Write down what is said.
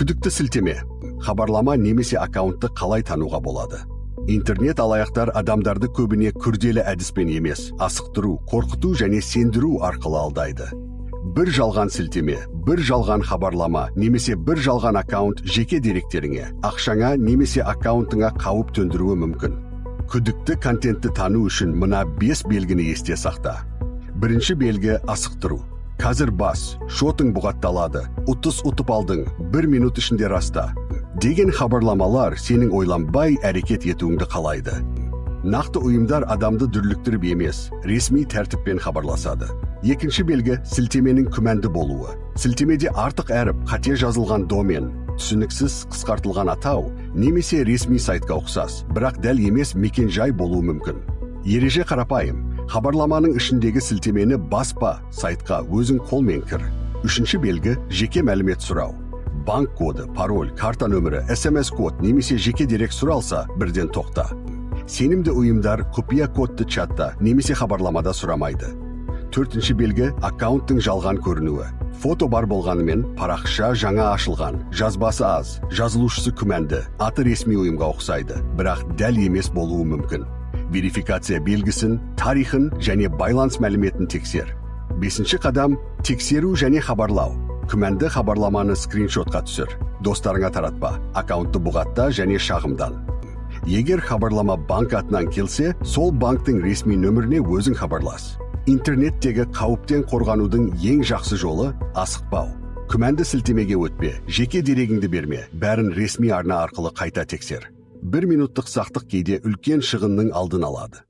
Күдікті сілтеме. Хабарлама немесе аккаунтты қалай тануға болады? Интернет алаяқтар адамдарды көбіне күрделі әдіспен емес, асықтыру, қорқыту және сендіру арқылы алдайды. Бір жалған сілтеме, бір жалған хабарлама немесе бір жалған аккаунт жеке деректеріңе, ақшаңа немесе аккаунтыңа қауіп төндіруі мүмкін. Күдікті контентті тану үшін мына 5 белгіні есте сақта. Бірінші белгі асықтыру. Қазір бас, шотың бұғатталады, ұтып алдың, 1 минут ішінде раста деген хабарламалар сенің ойланбай әрекет етуіңді қалайды. Нақты ұйымдар адамды дүрліктіріп емес, ресми тәртіппен хабарласады. Екінші белгі сілтеменің күмәнді болуы. Сілтемеде артық әріп, қате жазылған домен, түсініксіз қысқартылған атау, немесе ресми сайтқа ұқсас, бірақ дәл емес мекен-жай болуы мүмкін. Ереже қарапайым. Хабарламаның ішіндегі сілтемені баспа, сайтқа өзің қолмен кір. Үшінші белгі жеке мәлімет сұрау. Банк коды, пароль, карта нөмірі, SMS код немесе жеке дерек сұралса, бірден тоқта. Сенімді ұйымдар құпия кодты чатта немесе хабарламада сұрамайды. Төртінші белгі аккаунттың жалған көрінуі. Фото бар болғанымен, парақша жаңа ашылған, жазбасы аз, жазылушысы күмәнді, аты ресми ұйымға ұқсайды, бірақ дәл емес болуы мүмкін. Верификация белгісін, тарихын және байланыс мәліметін тексер. Бесінші қадам тексеру және хабарлау. Күмәнді хабарламаны скриншотқа түсір. Достарыңа таратпа, аккаунтты бұғатта және шағымдан. Егер хабарлама банк атынан келсе, сол банктың ресми нөміріне өзің хабарлас. Интернеттегі қауіптен қорғанудың ең жақсы жолы асықпау. Күмәнді сілтемеге өтпе, жеке дерегіңді берме, бәрін ресми арна арқылы қайта тексер. 1 минуттық сақтық кейде үлкен шығынның алдын алады.